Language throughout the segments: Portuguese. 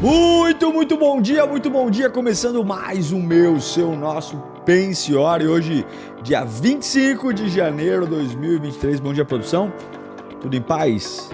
Muito bom dia, começando mais um nosso Pense Ore, hoje, dia 25 de janeiro de 2023, bom dia produção, tudo em paz?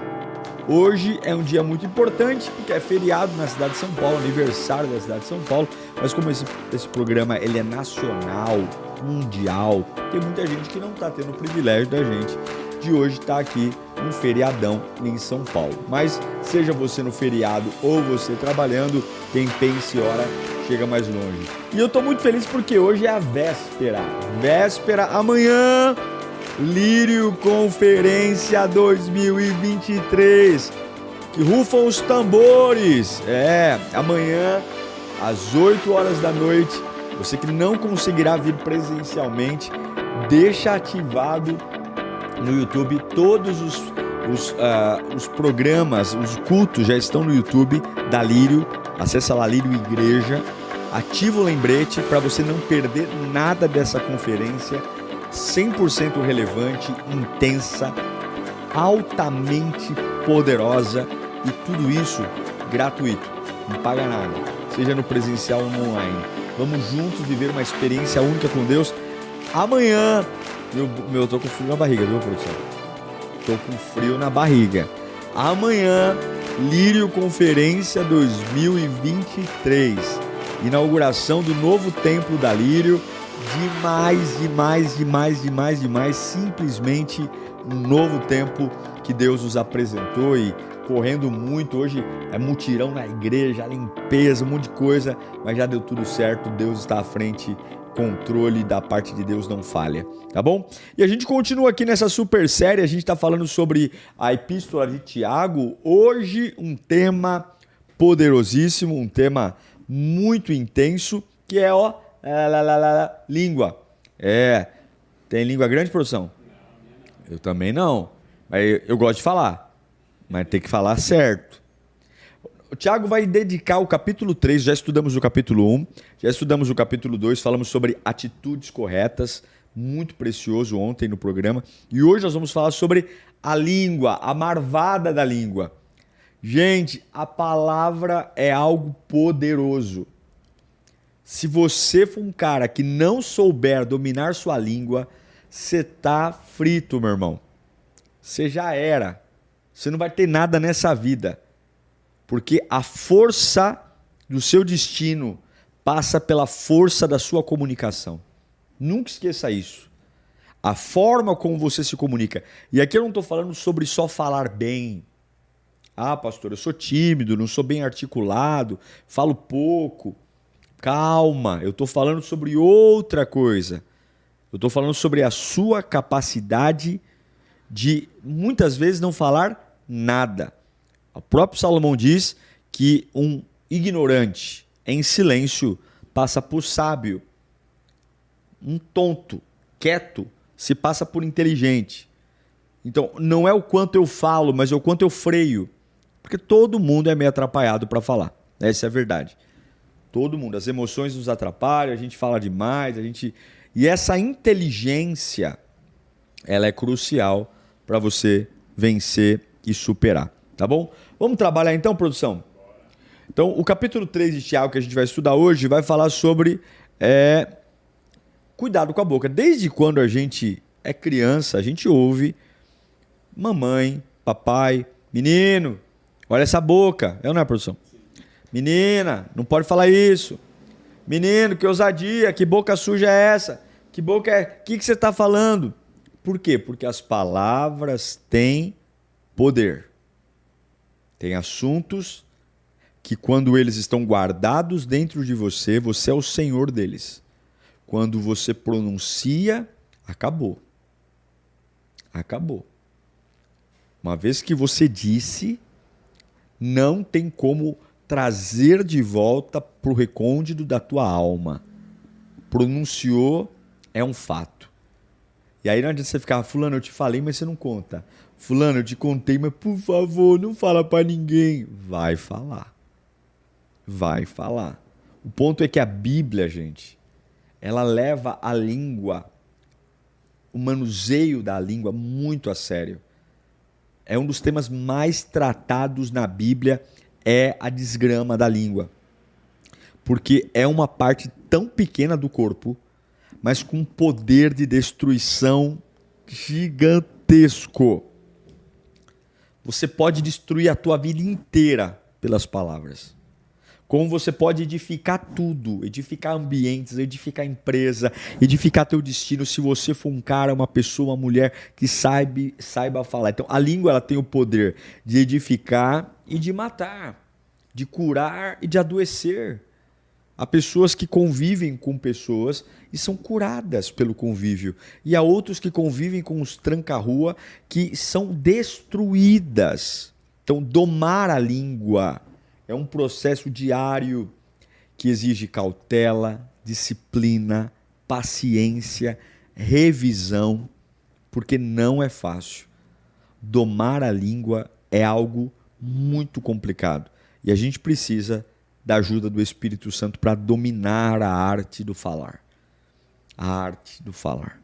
Hoje é um dia muito importante, porque é feriado na cidade de São Paulo, aniversário da cidade de São Paulo, mas como esse programa ele é nacional, mundial, tem muita gente que não está tendo o privilégio da gente de hoje estar aqui um feriadão em São Paulo. Mas seja você no feriado ou você trabalhando, quem pense hora chega mais longe. E eu tô muito feliz porque hoje é a véspera, amanhã, Lírio Conferência 2023, que rufam os tambores. Amanhã às 8 horas da noite, você que não conseguirá vir presencialmente, deixa ativado no YouTube, todos os programas, os cultos já estão no YouTube da Lírio. Acessa lá Lírio Igreja, ativa o lembrete para você não perder nada dessa conferência 100% relevante, intensa, altamente poderosa e tudo isso gratuito, não paga nada, seja no presencial ou no online. Vamos juntos viver uma experiência única com Deus. Amanhã eu tô com frio na barriga, viu, produção? Tô com frio na barriga. Amanhã, Lírio Conferência 2023. Inauguração do novo templo da Lírio. Demais. Simplesmente um novo tempo que Deus nos apresentou e correndo muito. Hoje é mutirão na igreja, limpeza, um monte de coisa, mas já deu tudo certo. Deus está à frente. Controle da parte de Deus não falha, tá bom? E a gente continua aqui nessa super série, a gente tá falando sobre a Epístola de Tiago. Hoje um tema poderosíssimo, um tema muito intenso, que é língua. Tem língua grande, produção? Eu também não, mas eu gosto de falar, mas tem que falar certo. O Tiago vai dedicar o capítulo 3, já estudamos o capítulo 1, já estudamos o capítulo 2, falamos sobre atitudes corretas, muito precioso ontem no programa. E hoje nós vamos falar sobre a língua, a marvada da língua. Gente, a palavra é algo poderoso. Se você for um cara que não souber dominar sua língua, você tá frito, meu irmão. Você já era. Você não vai ter nada nessa vida. Porque a força do seu destino passa pela força da sua comunicação. Nunca esqueça isso. A forma como você se comunica. E aqui eu não estou falando sobre só falar bem. Ah, pastor, eu sou tímido, não sou bem articulado, falo pouco. Calma, eu estou falando sobre outra coisa. Eu estou falando sobre a sua capacidade de, muitas vezes, não falar nada. O próprio Salomão diz que um ignorante em silêncio passa por sábio. Um tonto, quieto, se passa por inteligente. Então, não é o quanto eu falo, mas é o quanto eu freio. Porque todo mundo é meio atrapalhado para falar. Essa é a verdade. Todo mundo. As emoções nos atrapalham, a gente fala demais, E essa inteligência, ela é crucial para você vencer e superar. Tá bom? Vamos trabalhar então, produção? Então, o capítulo 3 de Tiago que a gente vai estudar hoje vai falar sobre cuidado com a boca. Desde quando a gente é criança, a gente ouve mamãe, papai, menino, olha essa boca. É ou não é, produção? Menina, não pode falar isso. Menino, que ousadia, que boca suja é essa? Que boca é... O que você está falando? Por quê? Porque as palavras têm poder. Tem assuntos que quando eles estão guardados dentro de você, você é o senhor deles. Quando você pronuncia, acabou. Acabou. Uma vez que você disse, não tem como trazer de volta para o recôndito da tua alma. Pronunciou, é um fato. E aí não adianta você ficar, fulano, eu te falei, mas você não conta. Fulano, eu te contei, mas por favor, não fala pra ninguém. Vai falar. Vai falar. O ponto é que a Bíblia, gente, ela leva a língua, o manuseio da língua muito a sério. É um dos temas mais tratados na Bíblia é a desgrama da língua. Porque é uma parte tão pequena do corpo, mas com um poder de destruição gigantesco. Você pode destruir a tua vida inteira pelas palavras. Como você pode edificar tudo, edificar ambientes, edificar empresa, edificar teu destino, se você for um cara, uma pessoa, uma mulher que saiba falar. Então, a língua ela tem o poder de edificar e de matar, de curar e de adoecer. Há pessoas que convivem com pessoas e são curadas pelo convívio. E há outros que convivem com os tranca-rua que são destruídas. Então, domar a língua é um processo diário que exige cautela, disciplina, paciência, revisão, porque não é fácil. Domar a língua é algo muito complicado. E a gente precisa da ajuda do Espírito Santo para dominar a arte do falar. A arte do falar.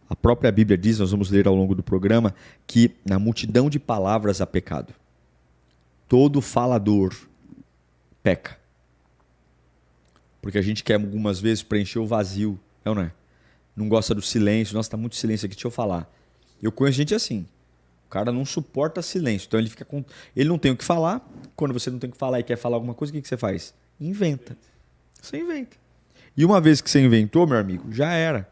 A própria Bíblia diz, nós vamos ler ao longo do programa, que na multidão de palavras há pecado. Todo falador peca. Porque a gente quer algumas vezes preencher o vazio, é ou não é? Não gosta do silêncio, nossa, está muito silêncio aqui, deixa eu falar. Eu conheço gente assim, o cara não suporta silêncio, então ele não tem o que falar, quando você não tem o que falar e quer falar alguma coisa, o que você faz? Inventa. Você inventa. E uma vez que você inventou, meu amigo, já era.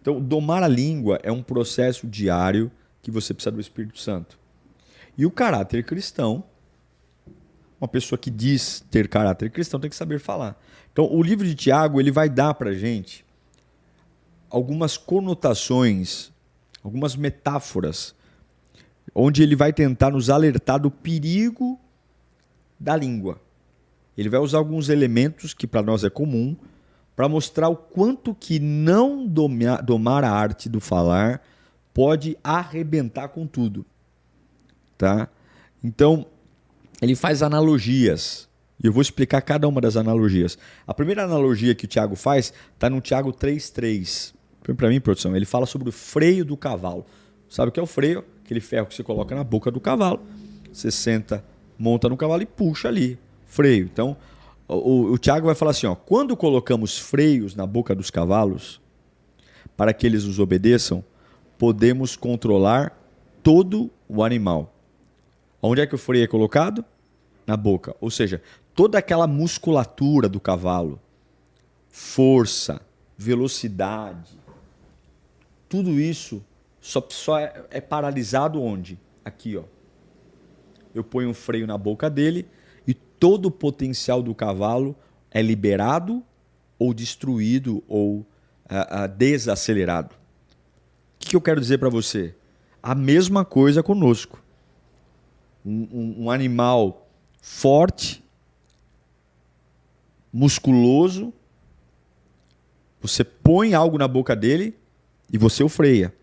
Então, domar a língua é um processo diário que você precisa do Espírito Santo. E o caráter cristão, uma pessoa que diz ter caráter cristão tem que saber falar. Então, o livro de Tiago ele vai dar para a gente algumas conotações, algumas metáforas, onde ele vai tentar nos alertar do perigo da língua. Ele vai usar alguns elementos que para nós é comum, para mostrar o quanto que não domar a arte do falar pode arrebentar com tudo. Tá? Então, ele faz analogias, e eu vou explicar cada uma das analogias. A primeira analogia que o Tiago faz está no Tiago 3,3. Põe para mim, produção. Ele fala sobre o freio do cavalo. Sabe o que é o freio? Aquele ferro que você coloca na boca do cavalo. Você senta, monta no cavalo e puxa ali. Freio. Então, o Tiago vai falar assim, ó, quando colocamos freios na boca dos cavalos, para que eles nos obedeçam, podemos controlar todo o animal. Onde é que o freio é colocado? Na boca. Ou seja, toda aquela musculatura do cavalo, força, velocidade, tudo isso só é paralisado onde? Aqui, ó. Eu ponho um freio na boca dele e todo o potencial do cavalo é liberado ou destruído ou desacelerado. O que eu quero dizer para você? A mesma coisa conosco. Um animal forte, musculoso, você põe algo na boca dele e você o freia.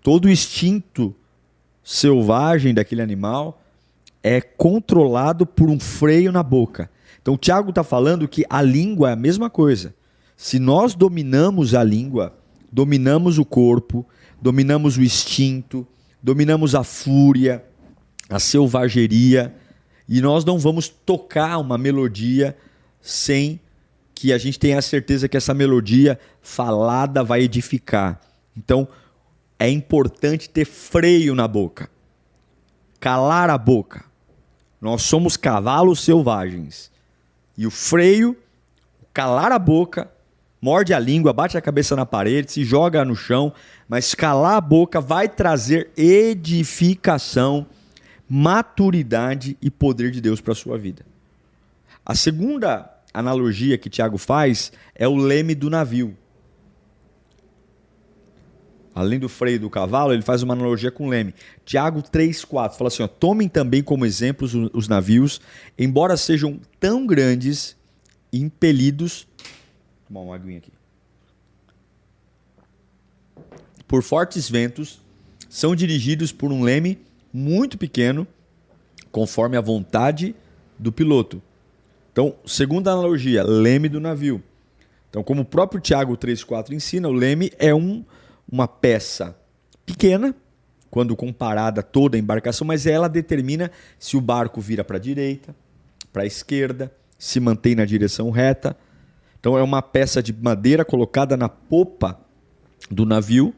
Todo o instinto selvagem daquele animal é controlado por um freio na boca. Então o Tiago está falando que a língua é a mesma coisa. Se nós dominamos a língua, dominamos o corpo, dominamos o instinto, dominamos a fúria, a selvageria, e nós não vamos tocar uma melodia sem que a gente tenha a certeza que essa melodia falada vai edificar. Então, é importante ter freio na boca, calar a boca. Nós somos cavalos selvagens. E o freio, calar a boca, morde a língua, bate a cabeça na parede, se joga no chão, mas calar a boca vai trazer edificação, maturidade e poder de Deus para a sua vida. A segunda analogia que Tiago faz é o leme do navio. Além do freio do cavalo, ele faz uma analogia com o leme. Tiago 3,4 fala assim, ó, tomem também como exemplos os navios, embora sejam tão grandes e impelidos... Vou tomar uma aguinha aqui. Por fortes ventos, são dirigidos por um leme muito pequeno, conforme a vontade do piloto. Então, segunda analogia, leme do navio. Então, como o próprio Tiago 3,4 ensina, o leme é uma peça pequena quando comparada a toda a embarcação, mas ela determina se o barco vira para a direita, para a esquerda, se mantém na direção reta. Então é uma peça de madeira colocada na popa do navio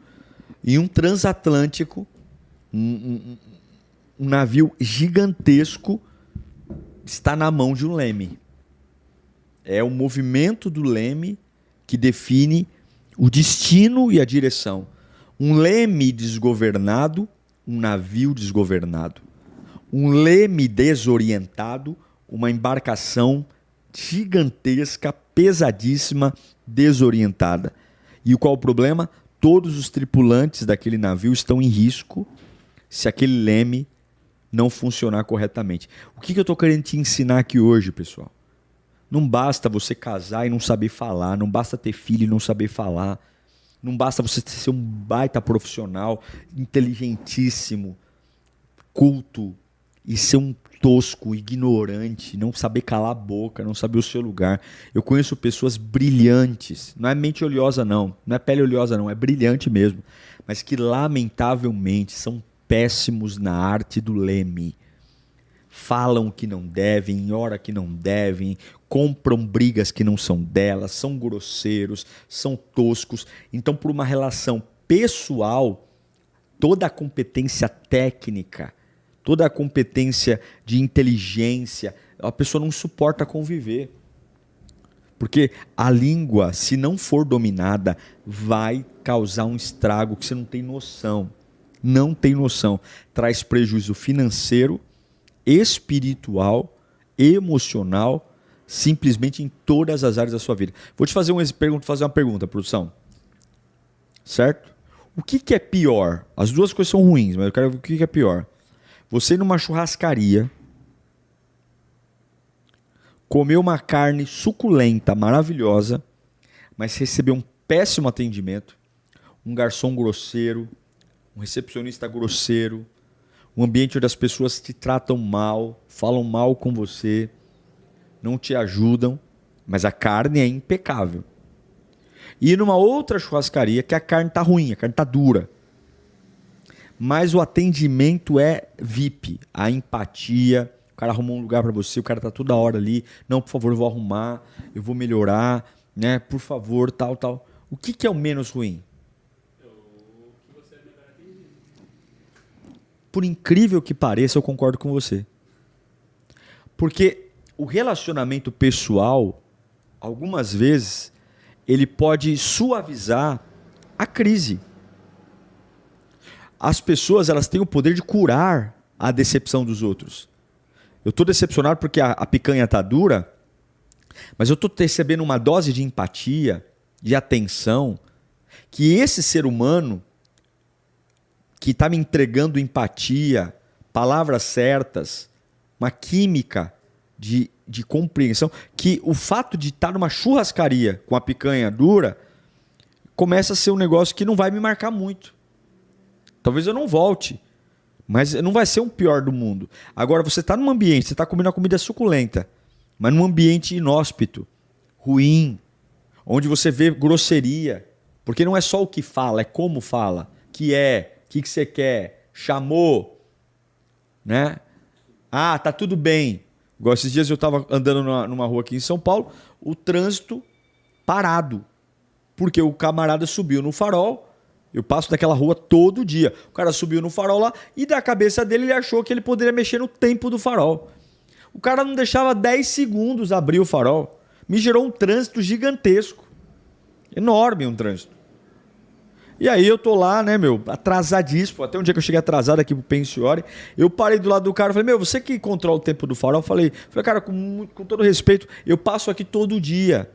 e um transatlântico, um navio gigantesco, está na mão de um leme. É o movimento do leme que define o destino e a direção. Um leme desgovernado, um navio desgovernado. Um leme desorientado, uma embarcação gigantesca, pesadíssima, desorientada. E qual o problema? Todos os tripulantes daquele navio estão em risco se aquele leme não funcionar corretamente. O que eu estou querendo te ensinar aqui hoje, pessoal? Não basta você casar e não saber falar, não basta ter filho e não saber falar, não basta você ser um baita profissional, inteligentíssimo, culto, e ser um tosco, ignorante, não saber calar a boca, não saber o seu lugar. Eu conheço pessoas brilhantes, não é mente oleosa não é pele oleosa não, é brilhante mesmo, mas que lamentavelmente são péssimos na arte do leme. Falam o que não devem, em hora que não devem, compram brigas que não são delas, são grosseiros, são toscos. Então, por uma relação pessoal, toda a competência técnica, toda a competência de inteligência, a pessoa não suporta conviver. Porque a língua, se não for dominada, vai causar um estrago que você não tem noção. Não tem noção. Traz prejuízo financeiro, espiritual, emocional, simplesmente em todas as áreas da sua vida. Vou te fazer uma pergunta, produção. Certo? O que é pior? As duas coisas são ruins, mas eu quero ver o que é pior. Você ir numa churrascaria, comer uma carne suculenta, maravilhosa, mas receber um péssimo atendimento, um garçom grosseiro, um recepcionista grosseiro, um ambiente onde as pessoas te tratam mal, falam mal com você, não te ajudam, mas a carne é impecável. E numa outra churrascaria que a carne está ruim, a carne está dura, mas o atendimento é VIP, a empatia, o cara arrumou um lugar para você, o cara está toda hora ali, não, por favor, eu vou arrumar, eu vou melhorar, né? Por favor, tal. O que é o menos ruim? Por incrível que pareça, eu concordo com você. Porque o relacionamento pessoal, algumas vezes, ele pode suavizar a crise. As pessoas, elas têm o poder de curar a decepção dos outros. Eu estou decepcionado porque a picanha está dura, mas eu estou recebendo uma dose de empatia, de atenção, que esse ser humano que está me entregando empatia, palavras certas, uma química de compreensão, que o fato de estar numa churrascaria com a picanha dura começa a ser um negócio que não vai me marcar muito. Talvez eu não volte, mas não vai ser o pior do mundo. Agora, você está num ambiente, você está comendo uma comida suculenta, mas num ambiente inóspito, ruim, onde você vê grosseria, porque não é só o que fala, é como fala, que é... O que você quer? Chamou? Né? Ah, tá tudo bem. Igual esses dias eu estava andando numa rua aqui em São Paulo, o trânsito parado. Porque o camarada subiu no farol. Eu passo daquela rua todo dia. O cara subiu no farol lá e da cabeça dele ele achou que ele poderia mexer no tempo do farol. O cara não deixava 10 segundos abrir o farol. Me gerou um trânsito gigantesco. Enorme um trânsito. E aí eu tô lá, né, atrasadíssimo. Até um dia que eu cheguei atrasado aqui pro Pensiore, eu parei do lado do cara e falei, você que controla o tempo do farol? Eu falei, cara, com todo respeito, eu passo aqui todo dia.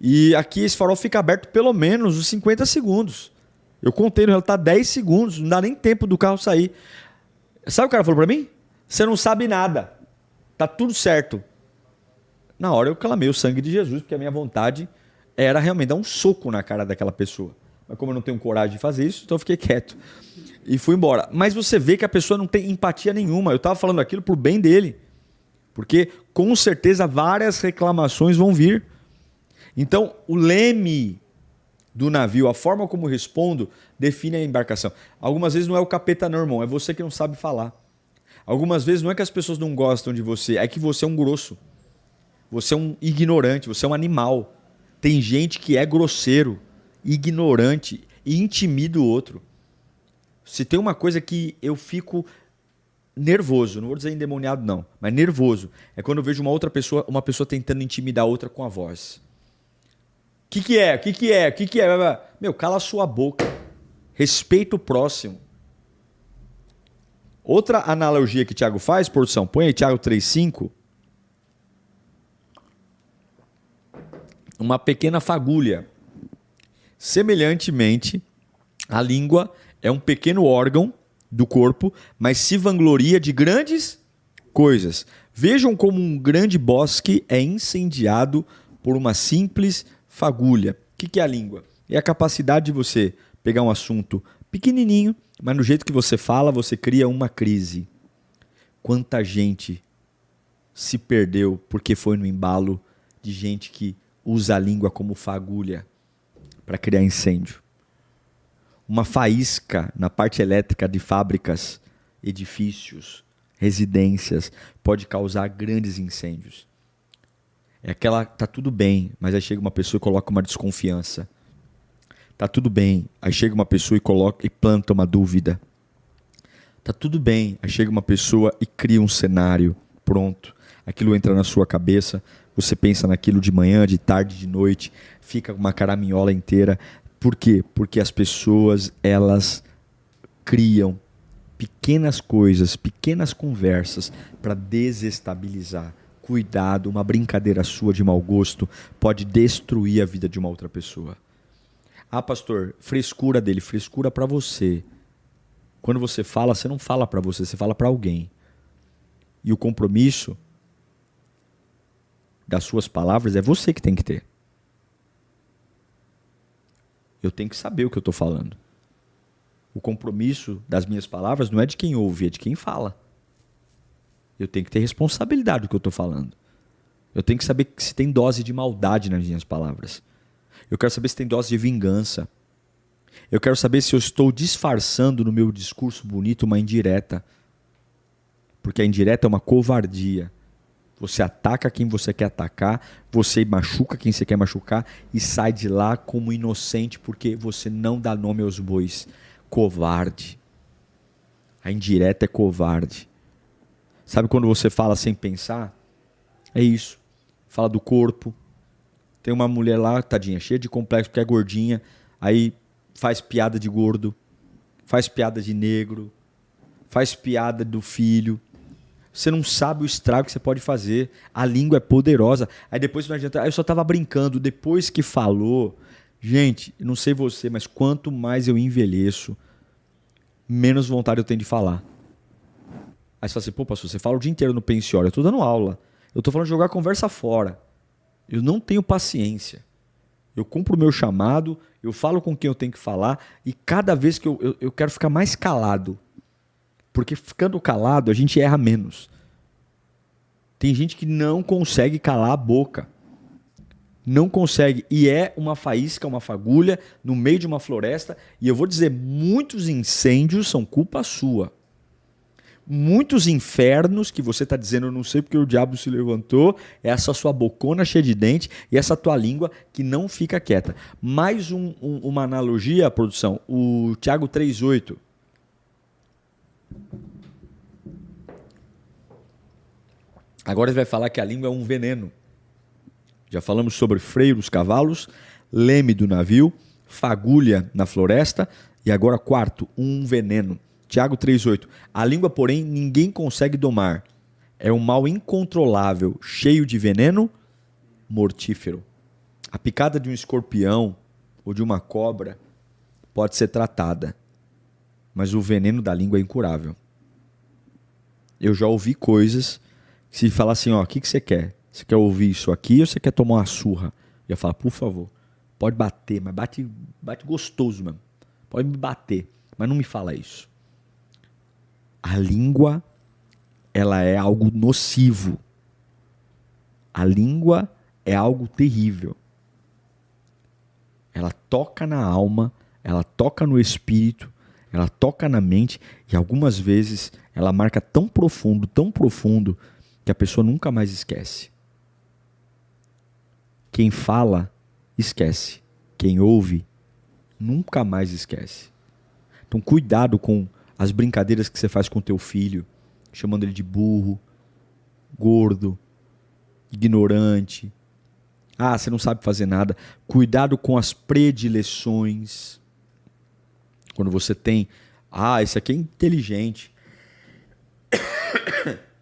E aqui esse farol fica aberto pelo menos uns 50 segundos. Eu contei, ele tá 10 segundos, não dá nem tempo do carro sair. Sabe o que o cara falou pra mim? Você não sabe nada. Tá tudo certo. Na hora eu clamei o sangue de Jesus, porque a minha vontade era realmente dar um soco na cara daquela pessoa. Mas como eu não tenho coragem de fazer isso, então eu fiquei quieto. E fui embora. Mas você vê que a pessoa não tem empatia nenhuma. Eu estava falando aquilo pro bem dele. Porque, com certeza, várias reclamações vão vir. Então, o leme do navio, a forma como respondo, define a embarcação. Algumas vezes não é o capeta não, irmão, é você que não sabe falar. Algumas vezes não é que as pessoas não gostam de você, é que você é um grosso. Você é um ignorante, você é um animal. Tem gente que é grosseiro, ignorante e intimida o outro. Se tem uma coisa que eu fico nervoso, não vou dizer endemoniado não, mas nervoso, é quando eu vejo uma pessoa tentando intimidar a outra com a voz. O que é? O que é? Meu, cala a sua boca. Respeita o próximo. Outra analogia que o Tiago faz, produção, põe aí Tiago 3,5. Uma pequena fagulha. Semelhantemente, a língua é um pequeno órgão do corpo, mas se vangloria de grandes coisas. Vejam como um grande bosque é incendiado por uma simples fagulha. O que é a língua? É a capacidade de você pegar um assunto pequenininho, mas no jeito que você fala, você cria uma crise. Quanta gente se perdeu porque foi no embalo de gente que usa a língua como fagulha para criar incêndio. Uma faísca na parte elétrica de fábricas, edifícios, residências, pode causar grandes incêndios. É aquela, tá tudo bem, mas aí chega uma pessoa e coloca uma desconfiança. Tá tudo bem, aí chega uma pessoa e planta uma dúvida. Tá tudo bem, aí chega uma pessoa e cria um cenário, pronto. Aquilo entra na sua cabeça, você pensa naquilo de manhã, de tarde, de noite, fica uma caraminhola inteira. Por quê? Porque as pessoas, elas criam pequenas coisas, pequenas conversas para desestabilizar. Cuidado, uma brincadeira sua de mau gosto pode destruir a vida de uma outra pessoa. Ah, pastor, frescura dele, frescura para você. Quando você fala, você não fala para você fala para alguém. E o compromisso das suas palavras é você que tem que ter. Eu tenho que saber o que eu estou falando. O compromisso das minhas palavras não é de quem ouve, é de quem fala. Eu tenho que ter responsabilidade do que eu estou falando. Eu tenho que saber se tem dose de maldade nas minhas palavras. Eu quero saber se tem dose de vingança. Eu quero saber se eu estou disfarçando no meu discurso bonito uma indireta. Porque a indireta é uma covardia. Você ataca quem você quer atacar, você machuca quem você quer machucar e sai de lá como inocente porque você não dá nome aos bois. Covarde. A indireta é covarde. Sabe quando você fala sem pensar? É isso. Fala do corpo. Tem uma mulher lá, tadinha, cheia de complexo porque é gordinha, aí faz piada de gordo, faz piada de negro, faz piada do filho. Você não sabe o estrago que você pode fazer. A língua é poderosa. Aí depois não adianta. Aí eu só estava brincando. Depois que falou... Gente, não sei você, mas quanto mais eu envelheço, menos vontade eu tenho de falar. Aí você fala assim, pô, pastor, você fala o dia inteiro no pensiório. Eu estou dando aula. Eu estou falando de jogar a conversa fora. Eu não tenho paciência. Eu cumpro o meu chamado, eu falo com quem eu tenho que falar e cada vez que eu quero ficar mais calado. Porque ficando calado, a gente erra menos. Tem gente que não consegue calar a boca. Não consegue. E é uma faísca, uma fagulha, no meio de uma floresta. E eu vou dizer, muitos incêndios são culpa sua. Muitos infernos que você está dizendo, eu não sei porque o diabo se levantou, essa sua bocona cheia de dente e essa tua língua que não fica quieta. Mais uma analogia, produção, o Tiago 3,8. Agora ele vai falar que a língua é um veneno. Já falamos sobre freio dos cavalos, leme do navio, fagulha na floresta e agora quarto, um veneno. Tiago 3,8. A língua, porém, ninguém consegue domar. É um mal incontrolável, cheio de veneno mortífero. A picada de um escorpião ou de uma cobra pode ser tratada, mas o veneno da língua é incurável. Eu já ouvi coisas que se falar assim, ó, o que você quer? Você quer ouvir isso aqui ou você quer tomar uma surra? Eu ia falar, por favor, pode bater, mas bate gostoso mesmo. Pode me bater, mas não me fala isso. A língua, ela é algo nocivo. A língua é algo terrível. ela toca na alma, ela toca no espírito, ela toca na mente e algumas vezes ela marca tão profundo, que a pessoa nunca mais esquece. Quem fala, esquece. Quem ouve, nunca mais esquece. Então cuidado com as brincadeiras que você faz com teu filho, chamando ele de burro, gordo, ignorante. Ah, você não sabe fazer nada. Cuidado com as predileções. Quando você tem, esse aqui é inteligente.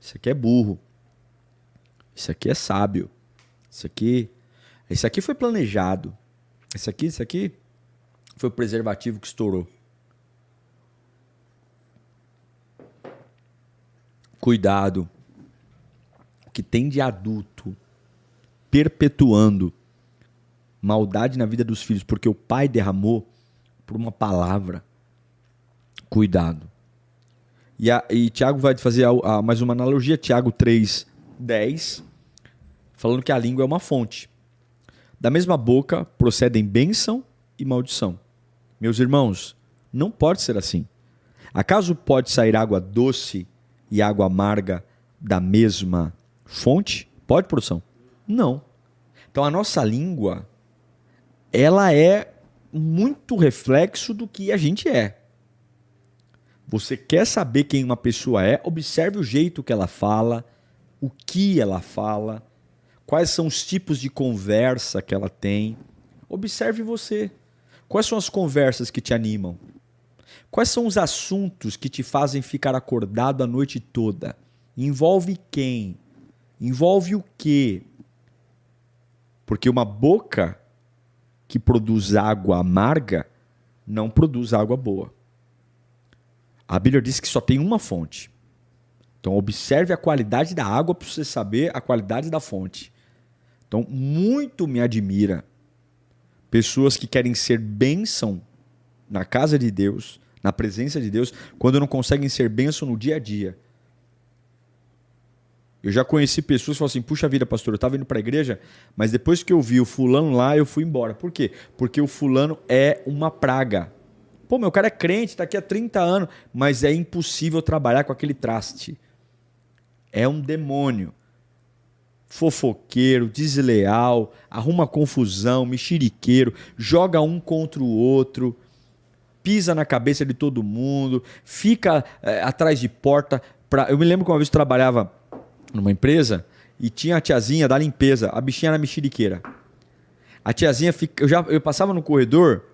Esse aqui é burro. Esse aqui é sábio. Esse aqui foi planejado. Esse aqui foi o preservativo que estourou. Cuidado. O que tem de adulto perpetuando maldade na vida dos filhos porque o pai derramou por uma palavra. Cuidado. E Tiago vai fazer mais uma analogia, Tiago 3:10, falando que a língua é uma fonte. Da mesma boca procedem bênção e maldição. Meus irmãos, não pode ser assim. Acaso pode sair água doce e água amarga da mesma fonte? Pode, produção? Não. Então a nossa língua, ela é muito reflexo do que a gente é. Você quer saber quem uma pessoa é? Observe o jeito que ela fala, o que ela fala, quais são os tipos de conversa que ela tem. Observe você. Quais são as conversas que te animam? Quais são os assuntos que te fazem ficar acordado a noite toda? Envolve quem? Envolve o quê? Porque uma boca que produz água amarga não produz água boa. A Bíblia diz que só tem uma fonte. Então observe a qualidade da água para você saber a qualidade da fonte. Então muito me admira pessoas que querem ser bênção na casa de Deus, na presença de Deus, quando não conseguem ser bênção no dia a dia. Eu já conheci pessoas que falam assim, puxa vida, pastor, eu estava indo para a igreja, mas depois que eu vi o fulano lá, eu fui embora. Por quê? Porque o fulano é uma praga. Pô, meu cara é crente, está aqui há 30 anos, mas é impossível trabalhar com aquele traste. É um demônio. Fofoqueiro, desleal, arruma confusão, mexeriqueiro, joga um contra o outro, pisa na cabeça de todo mundo, fica atrás de porta. Eu me lembro que uma vez eu trabalhava numa empresa e tinha a tiazinha da limpeza, a bichinha era mexeriqueira. A tiazinha, eu passava no corredor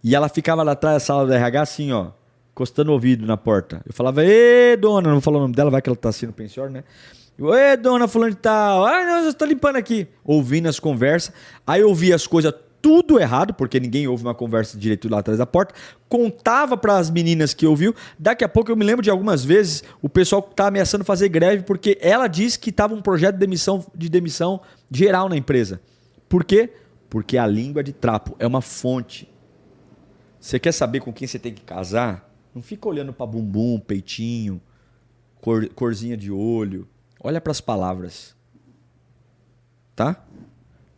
e ela ficava lá atrás da sala do RH assim, ó, encostando o ouvido na porta. Eu falava, ê, dona, não vou falar o nome dela, vai que ela tá assim no pensiório, né? Ê, dona fulano de tal, não, eu estou limpando aqui. Ouvindo as conversas, aí eu ouvia as coisas tudo errado, porque ninguém ouve uma conversa direito lá atrás da porta, contava para as meninas que ouviu, daqui a pouco eu me lembro de algumas vezes o pessoal tá ameaçando fazer greve porque ela disse que estava um projeto de demissão geral na empresa. Por quê? Porque a língua de trapo é uma fonte. Você quer saber com quem você tem que casar? Não fica olhando para bumbum, peitinho, corzinha de olho. Olha para as palavras. Tá?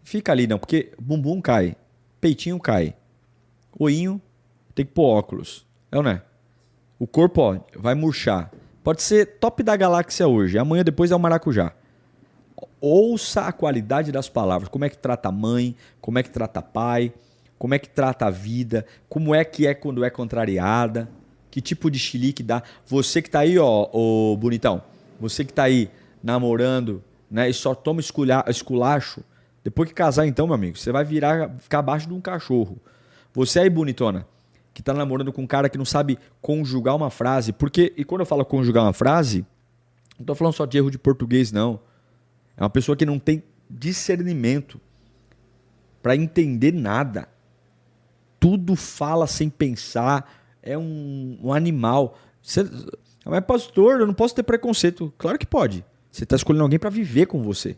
Fica ali não, porque bumbum cai, peitinho cai, olhinho tem que pôr óculos, é ou não é? O corpo ó, vai murchar. Pode ser top da galáxia hoje, amanhã depois é o maracujá. Ouça a qualidade das palavras, como é que trata a mãe, como é que trata pai, como é que trata a vida, como é que é quando é contrariada, que tipo de chilique dá. Você que tá aí, ó, ô bonitão, você que tá aí namorando, né, e só toma esculacho, depois que casar então, meu amigo, você vai ficar abaixo de um cachorro. Você aí, bonitona, que tá namorando com um cara que não sabe conjugar uma frase, porque, e quando eu falo conjugar uma frase, não tô falando só de erro de português, não. É uma pessoa que não tem discernimento para entender nada. Tudo fala sem pensar, é um animal. Mas pastor, eu não posso ter preconceito. Claro que pode. Você tá escolhendo alguém para viver com você.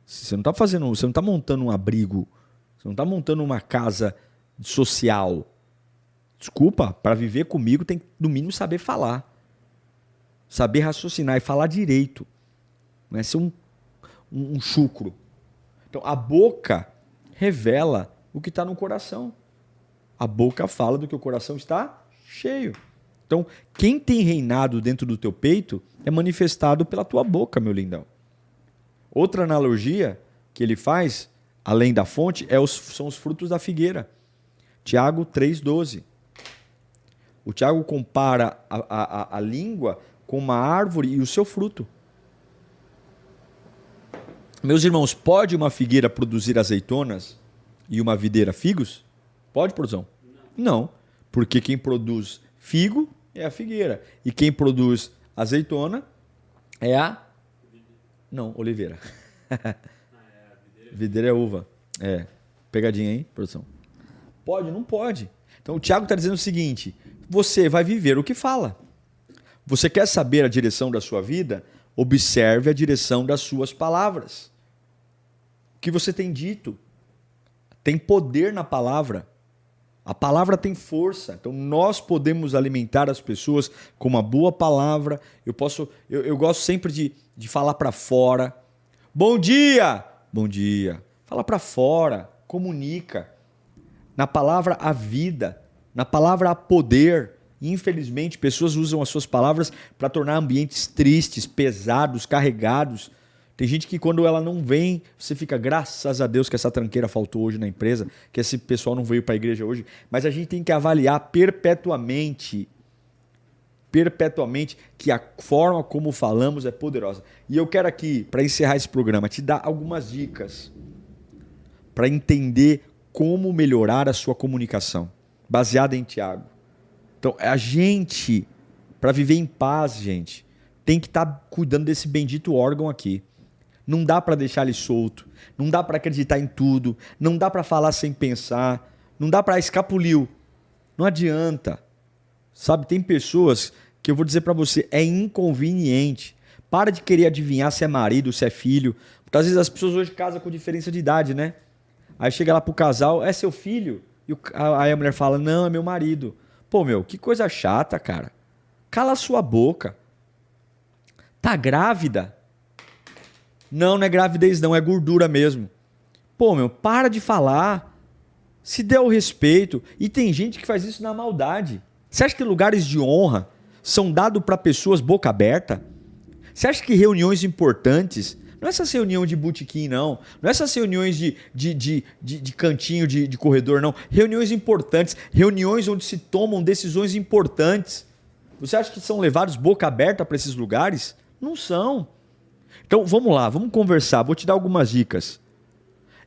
Você não está montando um abrigo, você não está montando uma casa social. Desculpa, para viver comigo tem que, no mínimo, saber falar. Saber raciocinar e falar direito. Não é ser um chucro. Então, a boca revela o que está no coração. A boca fala do que o coração está cheio. Então, quem tem reinado dentro do teu peito é manifestado pela tua boca, meu lindão. Outra analogia que ele faz, além da fonte, são os frutos da figueira. Tiago 3,12. O Tiago compara a língua com uma árvore e o seu fruto. Meus irmãos, pode uma figueira produzir azeitonas e uma videira figos? Pode, produção? Não, porque quem produz figo é a figueira. E quem produz azeitona é a... Não, oliveira. Videira é uva. É, pegadinha, hein, produção? Pode? Não pode. Então o Tiago está dizendo o seguinte, você vai viver o que fala. Você quer saber a direção da sua vida? Observe a direção das suas palavras. O que você tem dito? Tem poder na palavra. A palavra tem força. Então nós podemos alimentar as pessoas com uma boa palavra. Eu gosto sempre de falar para fora. Bom dia! Bom dia. Fala para fora. Comunica. Na palavra há vida. Na palavra há poder. Infelizmente, pessoas usam as suas palavras para tornar ambientes tristes, pesados, carregados. Tem gente que quando ela não vem, você fica, graças a Deus que essa tranqueira faltou hoje na empresa, que esse pessoal não veio para a igreja hoje. Mas a gente tem que avaliar perpetuamente que a forma como falamos é poderosa. E eu quero aqui, para encerrar esse programa, te dar algumas dicas para entender como melhorar a sua comunicação, baseada em Tiago. Então, a gente, para viver em paz, gente, tem que estar cuidando desse bendito órgão aqui. Não dá para deixar ele solto, não dá para acreditar em tudo, não dá para falar sem pensar, não dá para escapuliu. Não adianta. Sabe, tem pessoas que eu vou dizer para você, é inconveniente. Para de querer adivinhar se é marido, se é filho. Porque às vezes as pessoas hoje casam com diferença de idade, né? Aí chega lá pro casal, é seu filho? E aí a mulher fala, não, é meu marido. Pô, meu, que coisa chata, cara. Cala a sua boca. Tá grávida? Não, não é gravidez não, é gordura mesmo. Pô, meu, para de falar. Se dê o respeito. E tem gente que faz isso na maldade. Você acha que lugares de honra são dados para pessoas boca aberta? Você acha que reuniões importantes... Não é essas reuniões de botequim, não. Não é essas reuniões de cantinho, de corredor, não. Reuniões importantes. Reuniões onde se tomam decisões importantes. Você acha que são levados boca aberta para esses lugares? Não são. Então, vamos lá, vamos conversar. Vou te dar algumas dicas.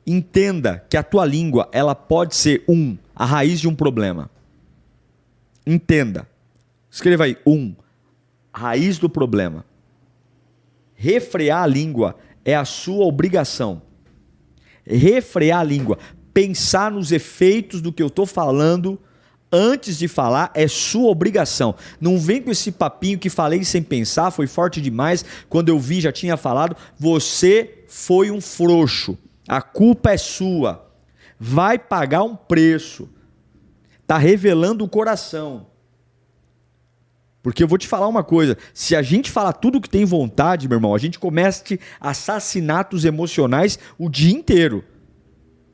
Entenda que a tua língua, ela pode ser, a raiz de um problema. Entenda. Escreva aí, raiz do problema. Refrear a língua é a sua obrigação. Refrear a língua. Pensar nos efeitos do que eu estou falando antes de falar é sua obrigação. Não vem com esse papinho que falei sem pensar, foi forte demais, quando eu vi já tinha falado. Você foi um frouxo. A culpa é sua. Vai pagar um preço. Está revelando o coração. Porque eu vou te falar uma coisa, se a gente falar tudo que tem vontade, meu irmão, a gente começa assassinatos emocionais o dia inteiro.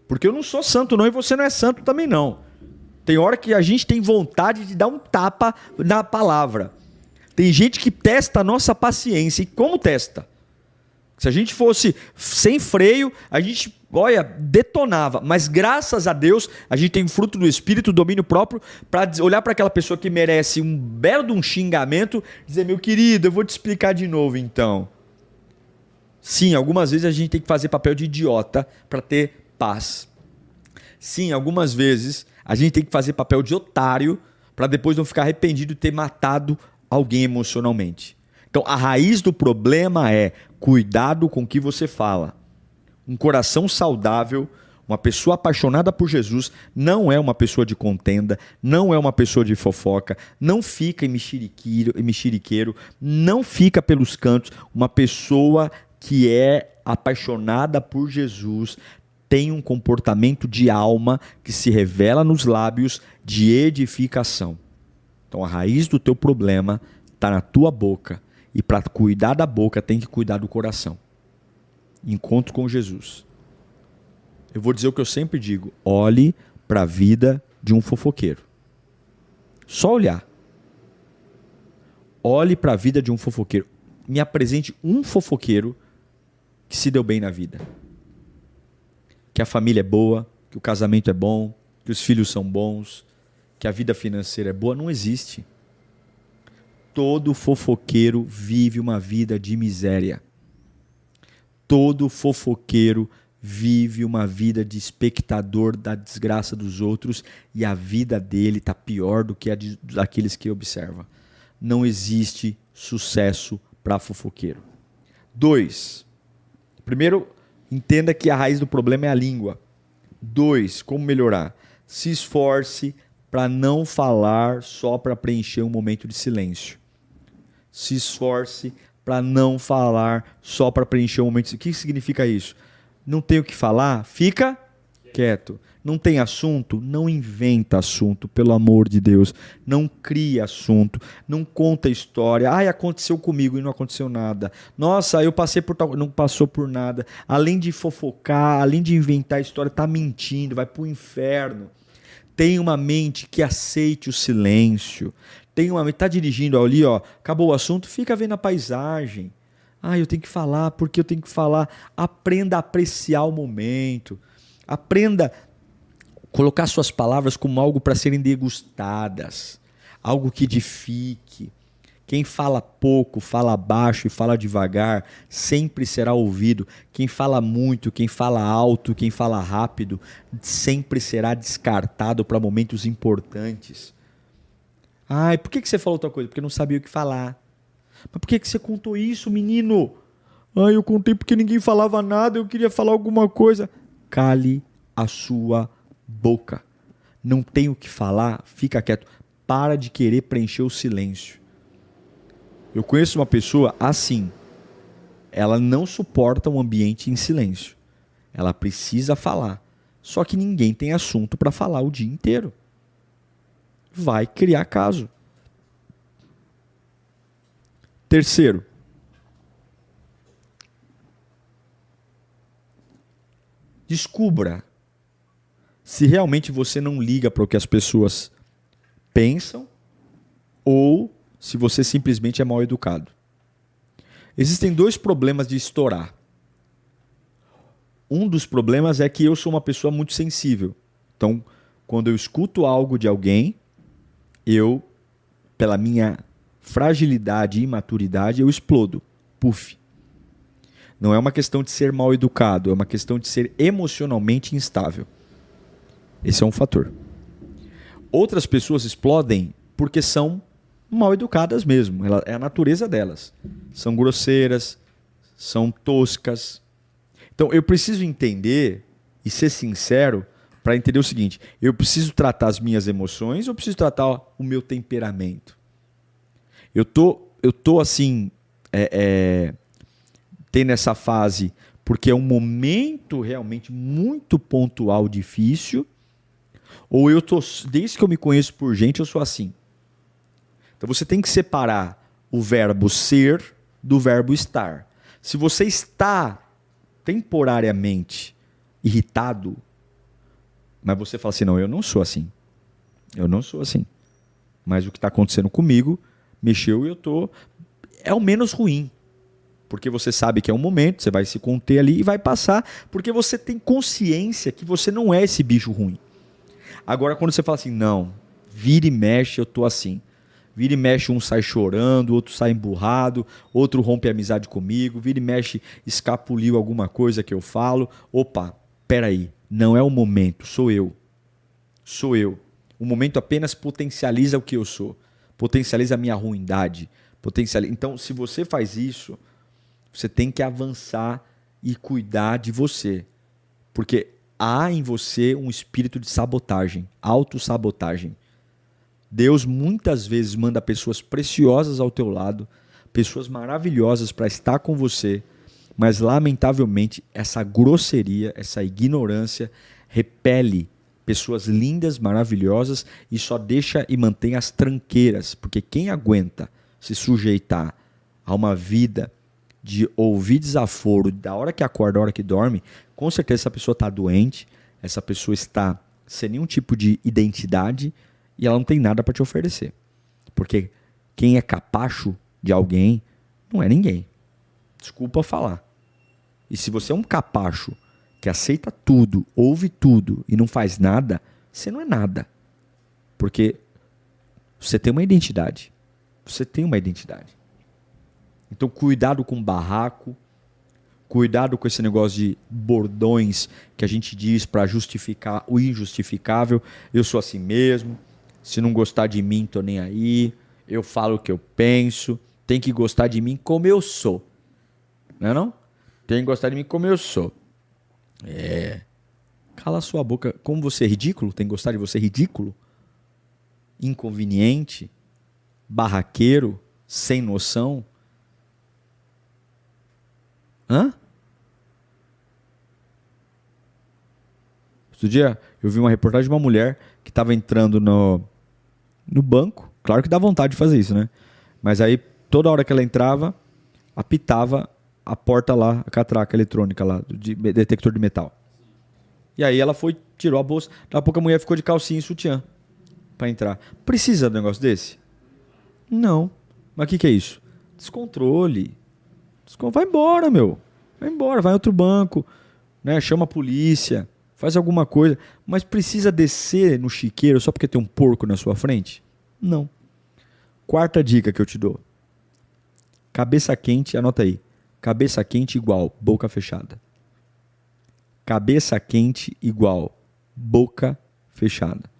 Porque eu não sou santo não e você não é santo também não. Tem hora que a gente tem vontade de dar um tapa na palavra. Tem gente que testa a nossa paciência. E como testa? Se a gente fosse sem freio, a gente, detonava. Mas graças a Deus, a gente tem fruto do Espírito, domínio próprio, para olhar para aquela pessoa que merece um belo de um xingamento, dizer, meu querido, eu vou te explicar de novo então. Sim, algumas vezes a gente tem que fazer papel de idiota para ter paz. Sim, algumas vezes a gente tem que fazer papel de otário para depois não ficar arrependido de ter matado alguém emocionalmente. Então, a raiz do problema é cuidado com o que você fala. Um coração saudável, uma pessoa apaixonada por Jesus, não é uma pessoa de contenda, não é uma pessoa de fofoca, não fica em mexeriqueiro, não fica pelos cantos. Uma pessoa que é apaixonada por Jesus tem um comportamento de alma que se revela nos lábios de edificação. Então, a raiz do teu problema está na tua boca. E para cuidar da boca, tem que cuidar do coração. Encontro com Jesus. Eu vou dizer o que eu sempre digo: olhe para a vida de um fofoqueiro. Só olhar. Olhe para a vida de um fofoqueiro. Me apresente um fofoqueiro que se deu bem na vida. Que a família é boa, que o casamento é bom, que os filhos são bons, que a vida financeira é boa. Não existe. Todo fofoqueiro vive uma vida de miséria. Todo fofoqueiro vive uma vida de espectador da desgraça dos outros e a vida dele está pior do que a daqueles que observa. Não existe sucesso para fofoqueiro. 2. Primeiro, entenda que a raiz do problema é a língua. 2. Como melhorar? Se esforce para não falar só para preencher um momento de silêncio. Se esforce para não falar só para preencher um momento de silêncio. O que significa isso? Não tem o que falar? Fica quieto. Não tem assunto? Não inventa assunto, pelo amor de Deus. Não cria assunto. Não conta história. Ai, aconteceu comigo e não aconteceu nada. Nossa, eu passei por tal... Não passou por nada. Além de fofocar, além de inventar história, tá mentindo, vai pro inferno. Tem uma mente que aceite o silêncio. Tem uma mente, tá dirigindo ali, ó, acabou o assunto, fica vendo a paisagem. Eu tenho que falar, porque eu tenho que falar. Aprenda a apreciar o momento. Aprenda a colocar suas palavras como algo para serem degustadas. Algo que edifique. Quem fala pouco, fala baixo e fala devagar, sempre será ouvido. Quem fala muito, quem fala alto, quem fala rápido, sempre será descartado para momentos importantes. Por que você falou outra coisa? Porque não sabia o que falar. Mas por que você contou isso, menino? Eu contei porque ninguém falava nada, eu queria falar alguma coisa. Cale a sua boca. Não tem o que falar, fica quieto. Para de querer preencher o silêncio. Eu conheço uma pessoa assim. Ela não suporta um ambiente em silêncio. Ela precisa falar. Só que ninguém tem assunto para falar o dia inteiro. Vai criar caso. Terceiro, descubra se realmente você não liga para o que as pessoas pensam ou se você simplesmente é mal educado. Existem 2 problemas de estourar. Um dos problemas é que eu sou uma pessoa muito sensível. Então, quando eu escuto algo de alguém, eu, pela minha fragilidade e imaturidade, eu explodo. Puf. Não é uma questão de ser mal educado, é uma questão de ser emocionalmente instável. Esse é um fator. Outras pessoas explodem porque são mal educadas mesmo. É a natureza delas. São grosseiras, são toscas. Então eu preciso entender e ser sincero para entender o seguinte: eu preciso tratar as minhas emoções ou eu preciso tratar o meu temperamento? Eu tô assim, tendo essa fase porque é um momento realmente muito pontual, difícil, ou eu tô, desde que eu me conheço por gente, eu sou assim. Então você tem que separar o verbo ser do verbo estar. Se você está temporariamente irritado, mas você fala assim, não, eu não sou assim. Eu não sou assim. Mas o que está acontecendo comigo mexeu e eu tô... É o menos ruim. Porque você sabe que é um momento, você vai se conter ali e vai passar, porque você tem consciência que você não é esse bicho ruim. Agora, quando você fala assim, não, vira e mexe, eu tô assim. Vira e mexe, um sai chorando, outro sai emburrado, outro rompe a amizade comigo, vira e mexe, escapuliu alguma coisa que eu falo. Opa, peraí, não é o momento, sou eu. Sou eu. O momento apenas potencializa o que eu sou. Potencializa a minha ruindade. Então, se você faz isso, você tem que avançar e cuidar de você. Porque há em você um espírito de sabotagem, autossabotagem. Deus muitas vezes manda pessoas preciosas ao teu lado, pessoas maravilhosas para estar com você, mas lamentavelmente essa grosseria, essa ignorância repele pessoas lindas, maravilhosas e só deixa e mantém as tranqueiras, porque quem aguenta se sujeitar a uma vida de ouvir desaforo da hora que acorda, da hora que dorme, com certeza essa pessoa está doente, essa pessoa está sem nenhum tipo de identidade e ela não tem nada para te oferecer. Porque quem é capacho de alguém não é ninguém. Desculpa falar. E se você é um capacho que aceita tudo, ouve tudo e não faz nada, você não é nada. Porque você tem uma identidade. Você tem uma identidade. Então, cuidado com barraco, cuidado com esse negócio de bordões que a gente diz para justificar o injustificável. Eu sou assim mesmo, se não gostar de mim, tô nem aí, eu falo o que eu penso, tem que gostar de mim como eu sou. Não é não? Tem que gostar de mim como eu sou. Cala a sua boca. Como você é ridículo, tem que gostar de você ridículo, inconveniente, barraqueiro, sem noção. Hã? Outro dia eu vi uma reportagem de uma mulher que estava entrando no banco. Claro que dá vontade de fazer isso, né? Mas aí toda hora que ela entrava, apitava a porta lá, a catraca eletrônica lá, de detector de metal. E aí ela foi, tirou a bolsa. Daqui a pouco a mulher ficou de calcinha e sutiã para entrar. Precisa de um negócio desse? Não. Mas o que é isso? Descontrole. Vai embora, meu. Vai embora, vai em outro banco, né? Chama a polícia, faz alguma coisa. Mas precisa descer no chiqueiro só porque tem um porco na sua frente? Não. Quarta dica que eu te dou. Cabeça quente, anota aí. Cabeça quente igual boca fechada. Cabeça quente igual boca fechada.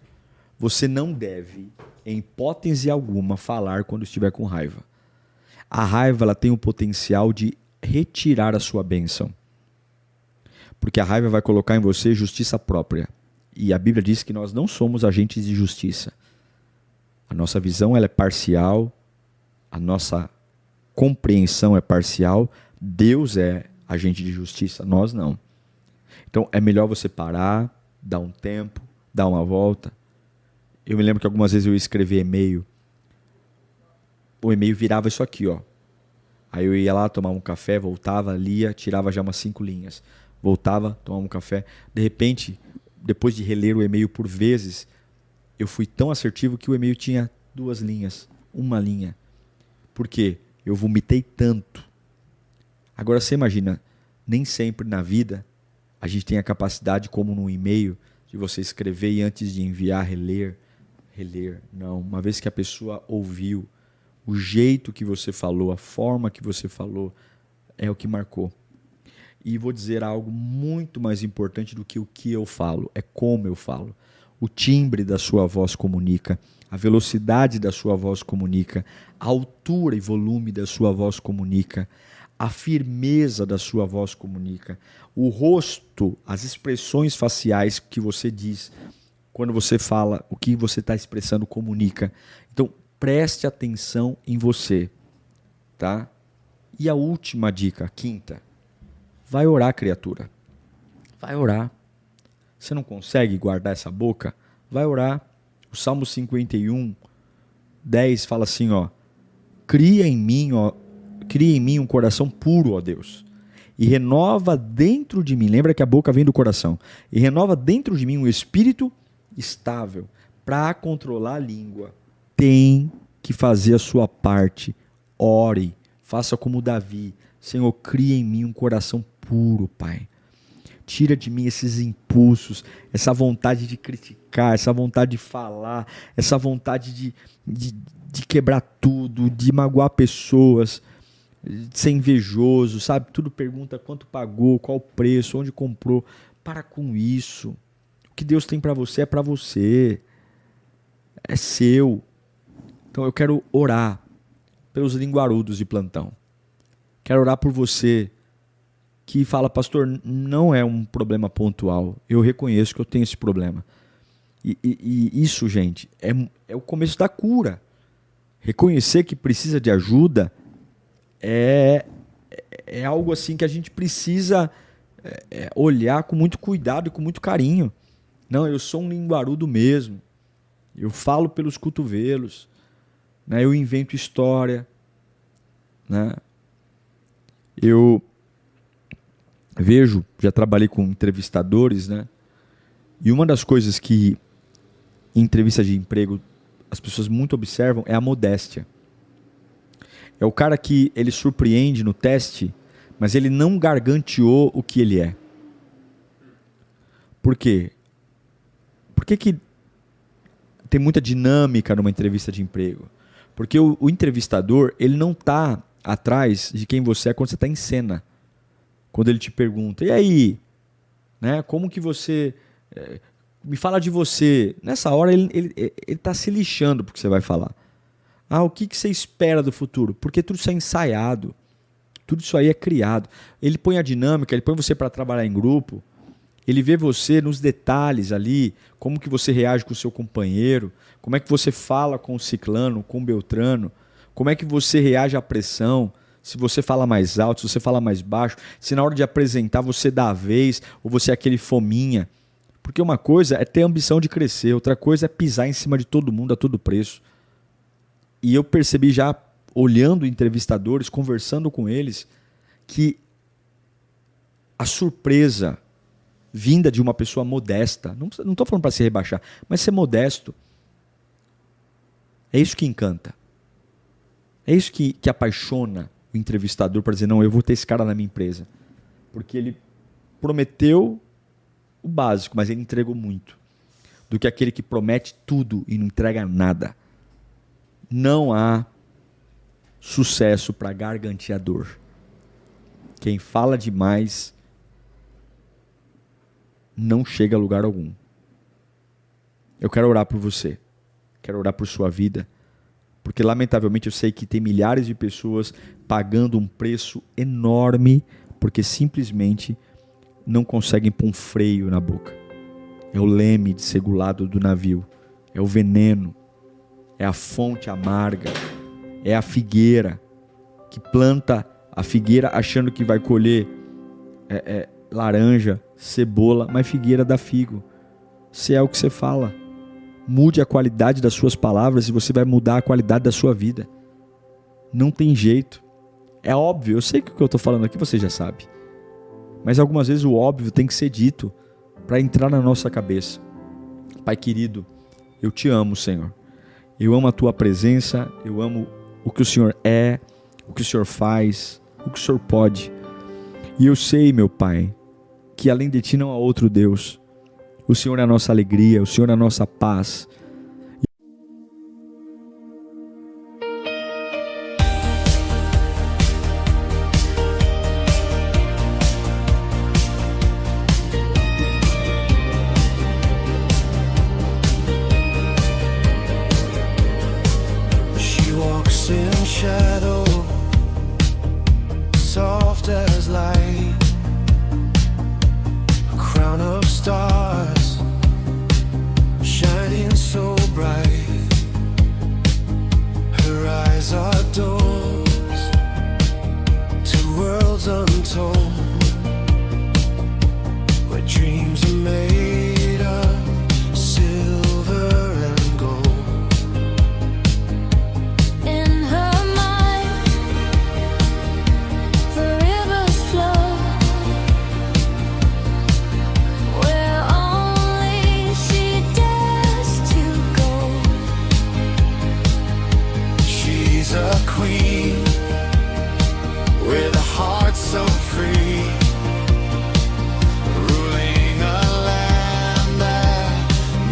Você não deve, em hipótese alguma, falar quando estiver com raiva. A raiva ela tem o potencial de retirar a sua bênção. Porque a raiva vai colocar em você justiça própria. E a Bíblia diz que nós não somos agentes de justiça. A nossa visão ela é parcial, a nossa compreensão é parcial. Deus é agente de justiça, nós não. Então é melhor você parar, dar um tempo, dar uma volta. Eu me lembro que algumas vezes eu ia escrever e-mail. O e-mail virava isso aqui, ó. Aí eu ia lá tomar um café, voltava, lia, tirava já umas 5 linhas. Voltava, tomava um café. De repente, depois de reler o e-mail por vezes, eu fui tão assertivo que o e-mail tinha 2 linhas, 1 linha. Por quê? Eu vomitei tanto. Agora você imagina, nem sempre na vida a gente tem a capacidade, como num e-mail, de você escrever e antes de enviar, reler. Não, uma vez que a pessoa ouviu, o jeito que você falou, a forma que você falou, é o que marcou. E vou dizer algo muito mais importante do que o que eu falo, é como eu falo. O timbre da sua voz comunica, a velocidade da sua voz comunica, a altura e volume da sua voz comunica, a firmeza da sua voz comunica, o rosto, as expressões faciais que você diz, quando você fala, o que você está expressando comunica. Então, preste atenção em você, tá? E a última dica, a quinta, vai orar, criatura. Vai orar. Você não consegue guardar essa boca? Vai orar. O Salmo 51, 10 fala assim, ó: cria em mim um coração puro, ó Deus, e renova dentro de mim, lembra que a boca vem do coração, e renova dentro de mim um espírito estável. Para controlar a língua, tem que fazer a sua parte. Ore, faça como Davi. Senhor, cria em mim um coração puro, Pai. Tira de mim esses impulsos, essa vontade de criticar, essa vontade de falar, essa vontade de quebrar tudo, de magoar pessoas, de ser invejoso, sabe? Tudo pergunta quanto pagou, qual o preço, onde comprou. Para com isso. O que Deus tem para você é para você. É seu. Então eu quero orar pelos linguarudos de plantão. Quero orar por você que fala, pastor, não é um problema pontual. Eu reconheço que eu tenho esse problema. E isso, gente, é o começo da cura. Reconhecer que precisa de ajuda é algo assim que a gente precisa olhar com muito cuidado e com muito carinho. Não, eu sou um linguarudo mesmo. Eu falo pelos cotovelos. Né? Eu invento história. Né? Eu vejo, já trabalhei com entrevistadores, né? E uma das coisas que em entrevista de emprego as pessoas muito observam é a modéstia. É o cara que ele surpreende no teste, mas ele não garganteou o que ele é. Por quê? Por que tem muita dinâmica numa entrevista de emprego? Porque o entrevistador, ele não está atrás de quem você é quando você está em cena. Quando ele te pergunta, e aí? Né? Como que você... me fala de você. Nessa hora ele está se lixando porque você vai falar. O que você espera do futuro? Porque tudo isso é ensaiado. Tudo isso aí é criado. Ele põe a dinâmica, ele põe você para trabalhar em grupo. Ele vê você nos detalhes ali, como que você reage com o seu companheiro, como é que você fala com o ciclano, com o beltrano, como é que você reage à pressão, se você fala mais alto, se você fala mais baixo, se na hora de apresentar você dá a vez ou você é aquele fominha. Porque uma coisa é ter ambição de crescer, outra coisa é pisar em cima de todo mundo a todo preço. E eu percebi já, olhando entrevistadores, conversando com eles, que a surpresa vinda de uma pessoa modesta, não estou falando para se rebaixar, mas ser modesto, é isso que encanta. É isso que apaixona o entrevistador para dizer, não, eu vou ter esse cara na minha empresa. Porque ele prometeu o básico, mas ele entregou muito. Do que aquele que promete tudo e não entrega nada. Não há sucesso para garganteador. Quem fala demais não chega a lugar algum. Eu quero orar por você. Quero orar por sua vida. Porque, lamentavelmente, eu sei que tem milhares de pessoas pagando um preço enorme porque simplesmente não conseguem pôr um freio na boca. É o leme desregulado do navio. É o veneno. É a fonte amarga. É a figueira que planta a figueira achando que vai colher laranja, cebola, mas figueira dá figo. Se é o que você fala. Mude a qualidade das suas palavras e você vai mudar a qualidade da sua vida. Não tem jeito. É óbvio, eu sei que o que eu estou falando aqui você já sabe. Mas algumas vezes o óbvio tem que ser dito para entrar na nossa cabeça. Pai querido, eu te amo, Senhor. Eu amo a tua presença, eu amo o que o Senhor é, o que o Senhor faz, o que o Senhor pode. E eu sei, meu Pai, que além de ti não há outro Deus. O Senhor é a nossa alegria, o Senhor é a nossa paz. She walks in shadow, soft as light, a crown of stars shining so bright. Her eyes are doors to worlds untold, where dreams are made of silver and gold. In her mind, the rivers flow where only she dares to go. She's a queen with a heart so free, ruling a land that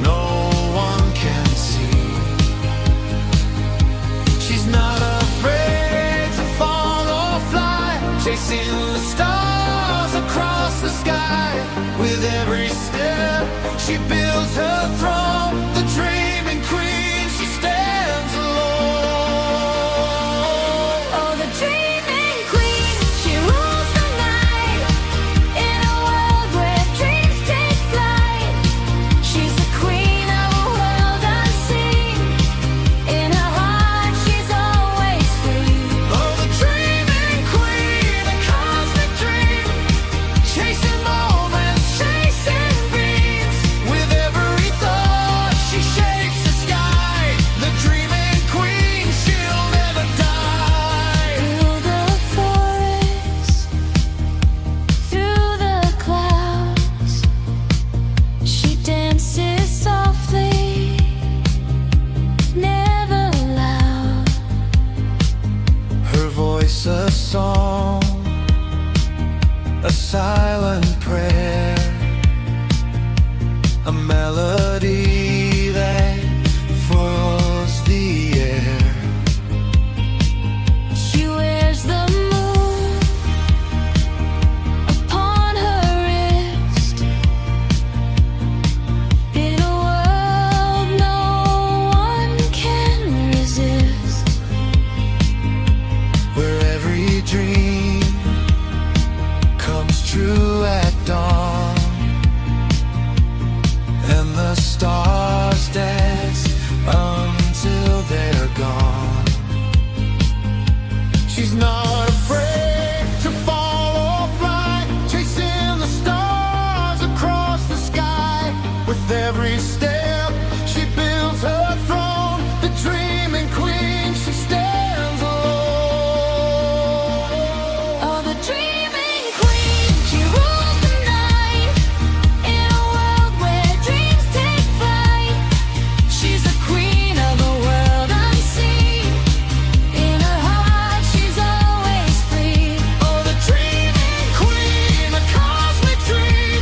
no one can see. She's not afraid to fall or fly, chasing the stars across the sky. With every step she builds her throne, the dreaming queen, she stands alone. Oh, the dreaming queen, she rules the night in a world where dreams take flight. She's the queen of a world unseen. In her heart, she's always free. Oh, the dreaming queen, a cosmic dream, chasing moments, chasing dreams. With a melody that fills the air. She wears the moon upon her wrist. In a world no one can resist, Where every dream comes true at dawn, and the stars dance until they're gone. She's not afraid to fall or fly, chasing the stars across the sky. With every step she builds her throne, the dreaming queen, she stands alone. oh, the dreaming queen. She rules the night in a world where dreams take flight. She's the queen of a world unseen. In her heart, she's always free. Oh, the dreaming queen, a cosmic dream,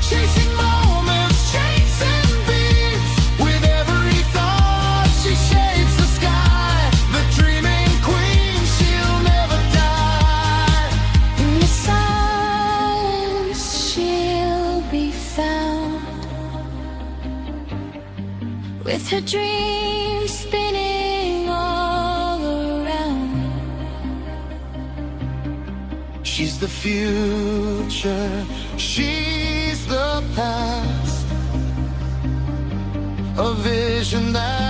chasing moments, chasing beats. With every thought, she shapes the sky. The dreaming queen, she'll never die. In the silence, she'll be found with her dreams spinning all around. She's the future, she's the past, a vision that